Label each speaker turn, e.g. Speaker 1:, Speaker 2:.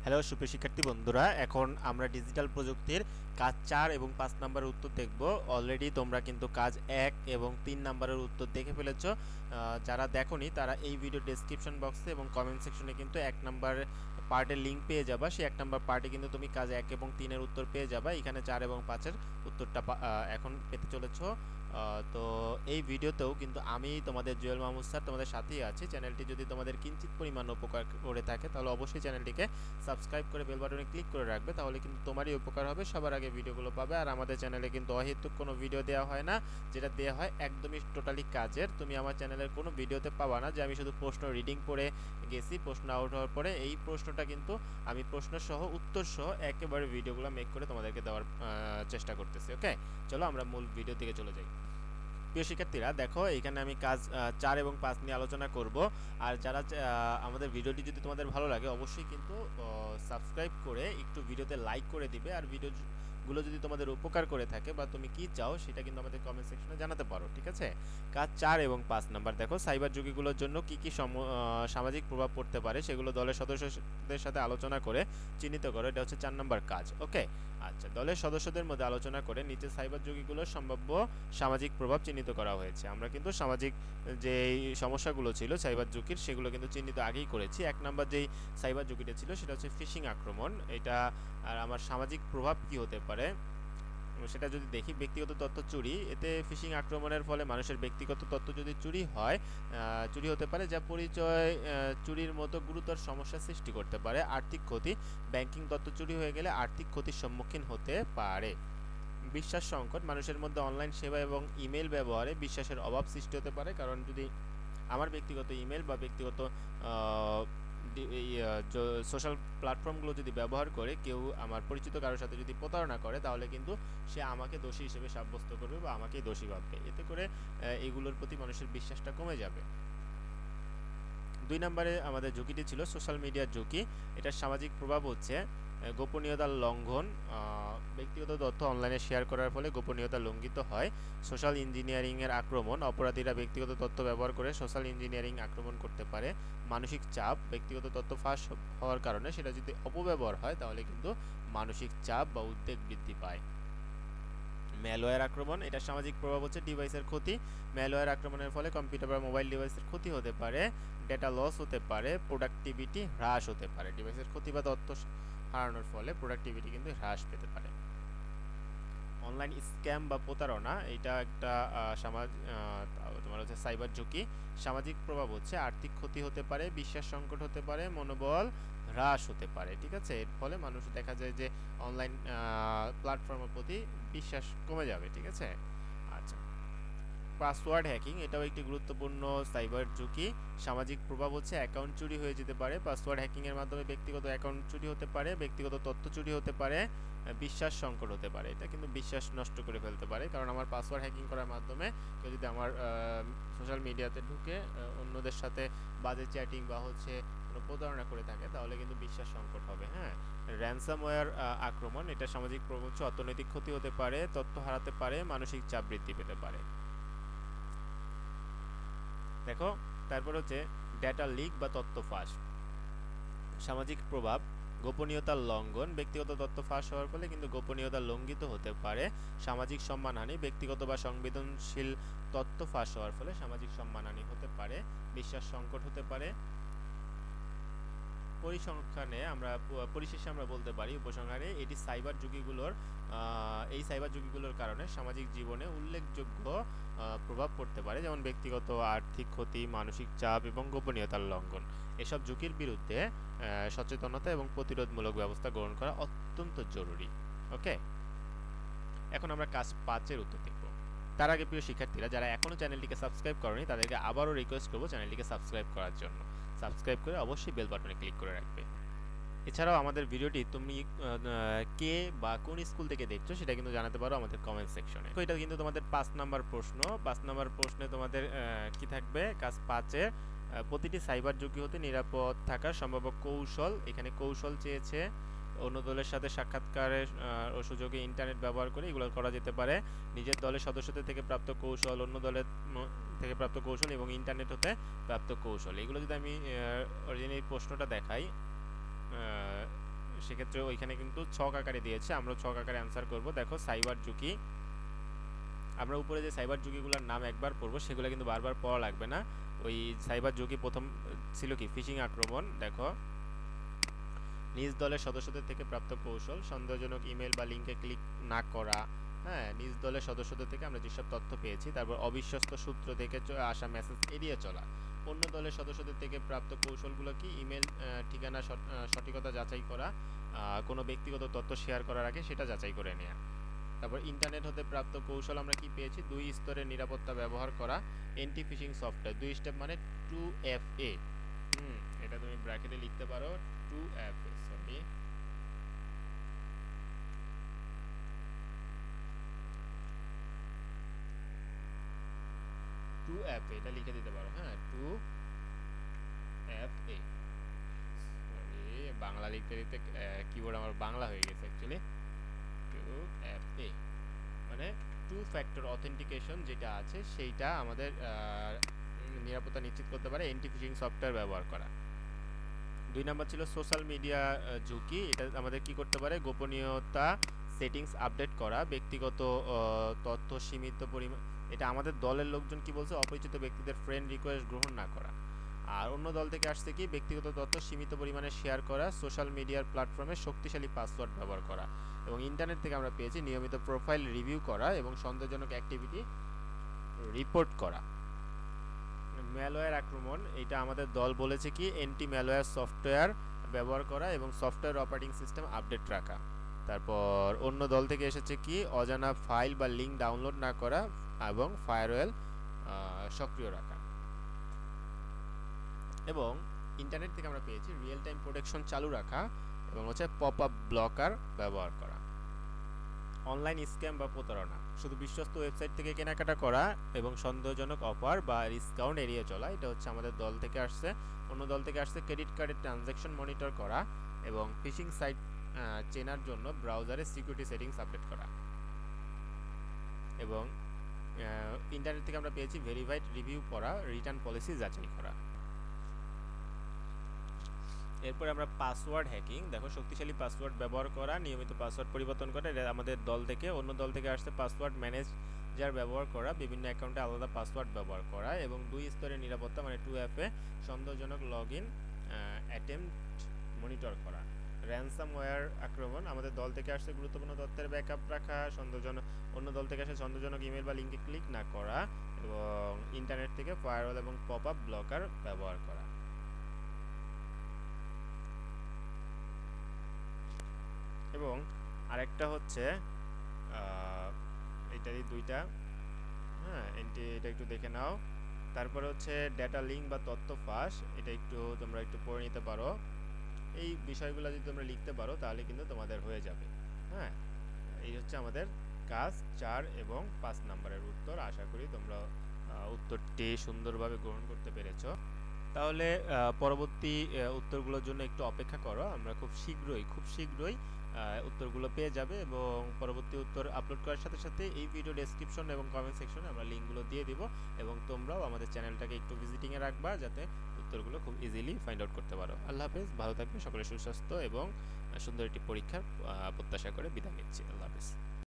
Speaker 1: Hello সুপ্রিয় শিক্ষার্থী বন্ধুরা, এখন আমরা ডিজিটাল প্রযুক্তির কাজ 4 এবং 5 নম্বরের উত্তর দেখব। অলরেডি তোমরা কিন্তু কাজ 1 এবং 3 নম্বরের উত্তর দেখে ফেলেছো। যারা দেখোনি তারা এই ভিডিও ডেসক্রিপশন বক্সে এবং কমেন্ট সেকশনে কিন্তু 1 নম্বর পার্টের লিঙ্ক পেয়ে যাবা। সেই 1 নম্বর পার্টে কিন্তু তুমি কাজ 1 এবং 3 এর উত্তর পেয়ে যাবা। এখানে 4 এবং 5 এর উত্তরটা এখন পেতে চলেছো। তো এই ভিডিওতেও কিন্তু আমি তোমাদের জুয়েল মাহমুদ স্যার তোমাদের সাথেই আছি। চ্যানেলটি যদি তোমাদের কিঞ্চিত পরিমাণ উপকার করে থাকে তাহলে অবশ্যই চ্যানেলটিকে সাবস্ক্রাইব করে বেল বাটনে ক্লিক করে রাখবে, তাহলে কিন্তু তোমারই উপকার হবে, সবার আগে ভিডিওগুলো পাবে। আর আমাদের চ্যানেলে কিন্তু অহেতুক কোনো ভিডিও দেওয়া হয় না, যেটা দেওয়া হয় একদমই টোটালি কাজের। তুমি আমার চ্যানেলের কোনো ভিডিওতে পাবা না যে আমি শুধু প্রশ্ন রিডিং করে গেছি, প্রশ্ন আউট হওয়ার পরে এই প্রশ্নটা কিন্তু আমি প্রশ্ন সহ উত্তর সহ একেবারে ভিডিওগুলো মেক করে তোমাদেরকে দেওয়ার চেষ্টা করতেছি। ওকে, চলো আমরা মূল ভিডিও দিকে চলে যাই। প্রিয় শিক্ষার্থীরা দেখো, এখানে আমি কাজ 4 এবং 5 নিয়ে আলোচনা করব। আর যারা আমাদের ভিডিওটি যদি তোমাদের ভালো লাগে অবশ্যই কিন্তু সাবস্ক্রাইব করে একটু ভিডিওতে লাইক করে দিবে। আর ভিডিওগুলো যদি তোমাদের উপকার করে থাকে বা তুমি কি চাও সেটা কিন্তু আমাদের কমেন্ট সেকশনে জানাতে পারো, ঠিক আছে? কাজ 4 এবং 5 নাম্বার দেখো, সাইবার ঝুঁকিগুলোর জন্য কি কি সামাজিক প্রভাব পড়তে পারে সেগুলো দলের সদস্যদের সাথে আলোচনা করে চিহ্নিত করো। এটা হচ্ছে 4 নাম্বার কাজ। ওকে, আচ্ছা, দলের সদস্যদের মধ্যে আলোচনা করে নিচে সাইবার ঝুঁকিগুলোর সম্ভাব্য সামাজিক প্রভাব চিহ্নিত করা হয়েছে। আমরা কিন্তু সামাজিক যে সমস্যাগুলো ছিল সাইবার ঝুঁকির সেগুলো কিন্তু চিহ্নিত আগেই করেছি। 1 নাম্বার যেই সাইবার ঝুঁকিটা ছিল সেটা হচ্ছে ফিশিং আক্রমণ। এটা আর আমার সামাজিক প্রভাব কি হতে পারে সেটা যদি দেখি, ব্যক্তিগত তথ্য চুরি। এতে ফিশিং আক্রমণের ফলে মানুষের ব্যক্তিগত তথ্য যদি চুরি হয়, চুরি হতে পারে যা পরিচয় চুরির মতো গুরুতর সমস্যার সৃষ্টি করতে পারে। আর্থিক ক্ষতি, ব্যাংকিং তথ্য চুরি হয়ে গেলে আর্থিক ক্ষতির সম্মুখীন হতে পারে। বিশ্বাস সংকট, মানুষের মধ্যে অনলাইন সেবা এবং ইমেল ব্যবহারে বিশ্বাসের অভাব সৃষ্টি হতে পারে। কারণ যদি আমার ব্যক্তিগত ইমেল বা ব্যক্তিগত সোশ্যাল প্ল্যাটফর্মগুলো যদি ব্যবহার করে কেউ আমার পরিচিত কারোর সাথে যদি প্রতারণা করে, তাহলে কিন্তু সে আমাকে দোষী হিসেবে সাব্যস্ত করবে বা আমাকেই দোষী ভাববে। এতে করে এগুলোর প্রতি মানুষের বিশ্বাসটা কমে যাবে। 2 নম্বরে আমাদের ঝুঁকিটি ছিল সোশ্যাল মিডিয়ার ঝুঁকি। এটার সামাজিক প্রভাব হচ্ছে গোপনীয়তার লঙ্ঘন। ব্যক্তিগত তথ্য অনলাইনে শেয়ার করার ফলে গোপনীয়তা লঙ্ঘিত হয়। সোশ্যাল ইঞ্জিনিয়ারিংয়ের আক্রমণ, অপরাধীরা ব্যক্তিগত তথ্য ব্যবহার করে সোশ্যাল ইঞ্জিনিয়ারিং আক্রমণ করতে পারে। মানসিক চাপ, ব্যক্তিগত তথ্য ফাঁস হওয়ার কারণে সেটা যদি অপব্যবহার হয় তাহলে কিন্তু মানসিক চাপ বা উদ্বেগ বৃদ্ধি পায়। ম্যালওয়্যার আক্রমণ, এটার সামাজিক প্রভাব হচ্ছে ডিভাইসের ক্ষতি। ম্যালওয়্যার আক্রমণের ফলে কম্পিউটার বা মোবাইল ডিভাইসের ক্ষতি হতে পারে, ডেটা লস হতে পারে, প্রোডাক্টিভিটি হ্রাস হতে পারে। ডিভাইসের ক্ষতি বা তথ্য হারানোর ফলে প্রোডাক্টিভিটি কিন্তু হ্রাস পেতে পারে। অনলাইন স্ক্যাম বা প্রতারণা, এটা একটা তোমার হচ্ছে সাইবার ঝুঁকি। সামাজিক প্রভাব হচ্ছে আর্থিক ক্ষতি হতে পারে, বিশ্বাস সংকট হতে পারে, মনোবল হ্রাস হতে পারে, ঠিক আছে? এর ফলে মানুষ দেখা যায় যে অনলাইন প্ল্যাটফর্মের প্রতি বিশ্বাস কমে যাবে, ঠিক আছে? আচ্ছা, পাসওয়ার্ড হ্যাকিং, এটাও একটি গুরুত্বপূর্ণ সাইবার ঝুঁকি। সামাজিক প্রভাব হচ্ছে অ্যাকাউন্ট চুরি হয়ে যেতে পারে। পাসওয়ার্ড হ্যাকিংয়ের মাধ্যমে ব্যক্তিগত অ্যাকাউন্ট চুরি হতে পারে, ব্যক্তিগত তথ্য চুরি হতে পারে, বিশ্বাস সংকট হতে পারে। এটা কিন্তু বিশ্বাস নষ্ট করে ফেলতে পারে, কারণ আমার পাসওয়ার্ড হ্যাকিং করার মাধ্যমে কেউ যদি আমার সোশ্যাল মিডিয়াতে ঢুকে অন্যদের সাথে বাজে চ্যাটিং বা হচ্ছে কোনো প্রতারণা করে থাকে তাহলে কিন্তু বিশ্বাস সংকট হবে। হ্যাঁ, র্যানসামওয়্যার আক্রমণ, এটা সামাজিক প্রভাব হচ্ছে অর্থনৈতিক ক্ষতি হতে পারে, তথ্য হারাতে পারে, মানসিক চাপ বৃদ্ধি পেতে পারে। দেখো, তারপর হচ্ছে ডেটা লিক বা তথ্য ফাঁস। সামাজিক প্রভাব, গোপনীয়তার লঙ্ঘন, ব্যক্তিগত তথ্য ফাঁস হওয়ার ফলে কিন্তু গোপনীয়তা লঙ্ঘিত হতে পারে। সামাজিক সম্মানহানি, ব্যক্তিগত বা সংবেদনশীল তথ্য ফাঁস হওয়ার ফলে সামাজিক সম্মানহানি হতে পারে। বিশ্বাস সংকট হতে পারে। পরিসংখ্যানে আমরা পরিশেষে আমরা বলতে পারি, উপসংহারে এটি এই সাইবার ঝুঁকিগুলোর কারণে সামাজিক জীবনে উল্লেখযোগ্য প্রভাব পড়তে পারে, যেমন ব্যক্তিগত আর্থিক ক্ষতি, মানসিক চাপ এবং গোপনীয়তার লঙ্ঘন। এসব ঝুঁকির বিরুদ্ধে সচেতনতা এবং প্রতিরোধমূলক ব্যবস্থা গ্রহণ করা অত্যন্ত জরুরি। ওকে, এখন আমরা কাজ 5-এর উত্তর দেখব। তার আগে প্রিয় শিক্ষার্থীরা, যারা এখনও চ্যানেলটিকে সাবস্ক্রাইব করনি তাদেরকে আবারও রিকোয়েস্ট করবো চ্যানেলটিকে সাবস্ক্রাইব করার জন্য। সাবস্ক্রাইব করে অবশ্যই বেল বাটনে ক্লিক করে রাখবে। এছাড়াও আমাদের ভিডিওটি তুমি কে বা কোন স্কুল থেকে দেখছো সেটা কিন্তু জানাতে পারো আমাদের কমেন্ট সেকশনে। তো এটা কিন্তু তোমাদের 5 নাম্বার প্রশ্ন। 5 নাম্বার প্রশ্নে তোমাদের কি থাকবে? কাজ 5-এ প্রতিটি সাইবার ঝুঁকি হতে নিরাপদ থাকার সম্ভাব্য কৌশল। এখানে কৌশল চেয়েছে। অন্য দলের সাথে সাক্ষাৎকারের সুযোগে ইন্টারনেট ব্যবহার করে এগুলো করা যেতে পারে। নিজের দলের সদস্যদের থেকে প্রাপ্ত কৌশল, অন্য দলের থেকে প্রাপ্ত কৌশল এবং ইন্টারনেট হতে প্রাপ্ত কৌশল। এগুলো যদি আমি অরিজিনাল প্রশ্নটা দেখাই, সেক্ষেত্রে ওইখানে কিন্তু ছক আকারে দিয়েছে, আমরা ছক আকারে অ্যান্সার করব। দেখো সাইবার ঝুঁকি, আমরা উপরে যে সাইবার ঝুঁকিগুলোর নাম একবার পড়বো সেগুলো কিন্তু বারবার পড়া লাগবে না। ওই সাইবার ঝুঁকি প্রথম ছিল কি ফিশিং আক্রমণ। দেখো নিজ দলের সদস্যদের থেকে প্রাপ্ত কৌশল, সন্দেহজনক ইমেল বা লিঙ্কে ক্লিক না করা। হ্যাঁ, নিজ দলের সদস্যদের থেকে আমরা যেসব তথ্য পেয়েছি, তারপর অবিশ্বস্ত সূত্র থেকে আসা মেসেজ এড়িয়ে চলা। অন্য দলের সদস্যদের থেকে প্রাপ্ত কৌশলগুলো কি ইমেল ঠিকানা সঠিকতা যাচাই করা, কোনো ব্যক্তিগত তথ্য শেয়ার করার আগে সেটা যাচাই করে নেওয়া। তারপর ইন্টারনেট হতে প্রাপ্ত কৌশল আমরা কি পেয়েছি, 2 স্তরের নিরাপত্তা ব্যবহার করা, এন্টি ফিশিং সফটওয়্যার 2 স্টেপ মানে 2FA। এটা তুমি ব্র্যাকেটে লিখতে পারো 2FA, সরি 2FA, এটা লিখে দিতে পারো। হ্যাঁ 2FA, সরি বাংলা লিখতে লিখতে কিবোর্ড আমার বাংলা হয়ে গেছে অ্যাকচুয়ালি। 2FA মানে টু ফ্যাক্টর অথেন্টিকেশন যেটা আছে সেইটা আমাদের নিরাপত্তা নিশ্চিত করতে পারে এন্টি ফিশিং সফটওয়্যার ব্যবহার করা। 2 নাম্বার ছিল সোশ্যাল মিডিয়া ঝুঁকি, এটা আমাদের কি করতে পারে, গোপনীয়তা সেটিংস আপডেট করা, ব্যক্তিগত তথ্য সীমিত পরিমাণ, এটা আমাদের দলের লোকজন কি বলছে, অপরিচিত ব্যক্তিদের ফ্রেন্ড রিকোয়েস্ট গ্রহণ না করা। আর অন্য দল থেকে আসছে কি ব্যক্তিগত তথ্য সীমিত পরিমাণে শেয়ার করা, সোশ্যাল মিডিয়ার প্ল্যাটফর্মে শক্তিশালী পাসওয়ার্ড ব্যবহার করা। এবং ইন্টারনেট থেকে আমরা পেয়েছি নিয়মিত প্রোফাইল রিভিউ করা এবং সন্দেহজনক অ্যাক্টিভিটি রিপোর্ট করা। ম্যালওয়্যার আক্রমণ, এটা আমাদের দল বলেছে কি অ্যান্টি ম্যালওয়্যার সফটওয়্যার ব্যবহার করা এবং সফটওয়্যার অপারেটিং সিস্টেম আপডেট রাখা। তারপর অন্য দল থেকে এসেছে কি অজানা ফাইল বা লিঙ্ক ডাউনলোড না করা এবং ফায়ারওয়েল সক্রিয় রাখা। এবং ইন্টারনেট থেকে আমরা পেয়েছি রিয়েল টাইম প্রোটেকশন চালু রাখা এবং হচ্ছে পপ আপ ব্লকার ব্যবহার করা। অনলাইন স্ক্যাম বা প্রতারণা, শুধু বিশ্বস্ত ওয়েবসাইট থেকে কেনাকাটা করা এবং সন্দেহজনক অফার বা ডিসকাউন্ট এড়িয়ে চলা, এটা হচ্ছে আমাদের দল থেকে আসছে। অন্য দল থেকে আসছে ক্রেডিট কার্ডের ট্রানজ্যাকশন মনিটর করা এবং ফিশিং সাইট চেনার জন্য ব্রাউজারে সিকিউরিটি সেটিংস আপডেট করা। এবং ইন্টারনেট থেকে আমরা পেয়েছি ভেরিফাইড রিভিউ পড়া, রিটার্ন পলিসি যাচাই করা। এরপরে আমরা পাসওয়ার্ড হ্যাকিং, দেখো শক্তিশালী পাসওয়ার্ড ব্যবহার করা, নিয়মিত পাসওয়ার্ড পরিবর্তন করা, এটা আমাদের দল থেকে। অন্য দল থেকে আসছে পাসওয়ার্ড ম্যানেজার ব্যবহার করা, বিভিন্ন অ্যাকাউন্টে আলাদা পাসওয়ার্ড ব্যবহার করা এবং 2 স্তরের নিরাপত্তা মানে 2FA, সন্দেহজনক লগইন অ্যাটেম্পট মনিটর করা। র্যানসামওয়্যার আক্রমণ, আমাদের দল থেকে আসছে গুরুত্বপূর্ণ তথ্যের ব্যাকআপ রাখা, সন্দেহজনক, অন্য দল থেকে আসে সন্দেহজনক ইমেল বা লিঙ্কে ক্লিক না করা এবং ইন্টারনেট থেকে ফায়ারওয়াল এবং পপ আপ ব্লকার ব্যবহার করা। এবং আরেকটা হচ্ছে এটারই দুইটা, হ্যাঁ এটা একটু দেখে নাও। তারপরে হচ্ছে ডেটা লিঙ্ক বা তথ্য ফাঁস, এটা একটু তোমরা একটু পড়ে নিতে পারো। এই বিষয়গুলো যদি তোমরা লিখতে পারো তাহলে কিন্তু তোমাদের হয়ে যাবে। হ্যাঁ, এই হচ্ছে আমাদের কাজ 4 এবং 5 নাম্বারের উত্তর। আশা করি তোমরা উত্তরটি সুন্দরভাবে গ্রহণ করতে পেরেছো। তাহলে পরবর্তী উত্তরগুলোর জন্য একটু অপেক্ষা করো, আমরা খুব শীঘ্রই উত্তরগুলো পেয়ে যাবে এবং পরবর্তী উত্তর আপলোড করার সাথে সাথে এই ভিডিও ডেসক্রিপশন এবং কমেন্ট সেকশনে আমরা লিঙ্কগুলো দিয়ে দিব এবং তোমরাও আমাদের চ্যানেলটাকে একটু ভিজিটিংয়ে রাখবা যাতে উত্তরগুলো খুব ইজিলি ফাইন্ড আউট করতে পারো। আল্লাহ হাফেজ, ভালো থাকবে সকলে, সুস্বাস্থ্য এবং সুন্দর একটি পরীক্ষার প্রত্যাশা করে বিদায় নিচ্ছি। আল্লাহ হাফেজ।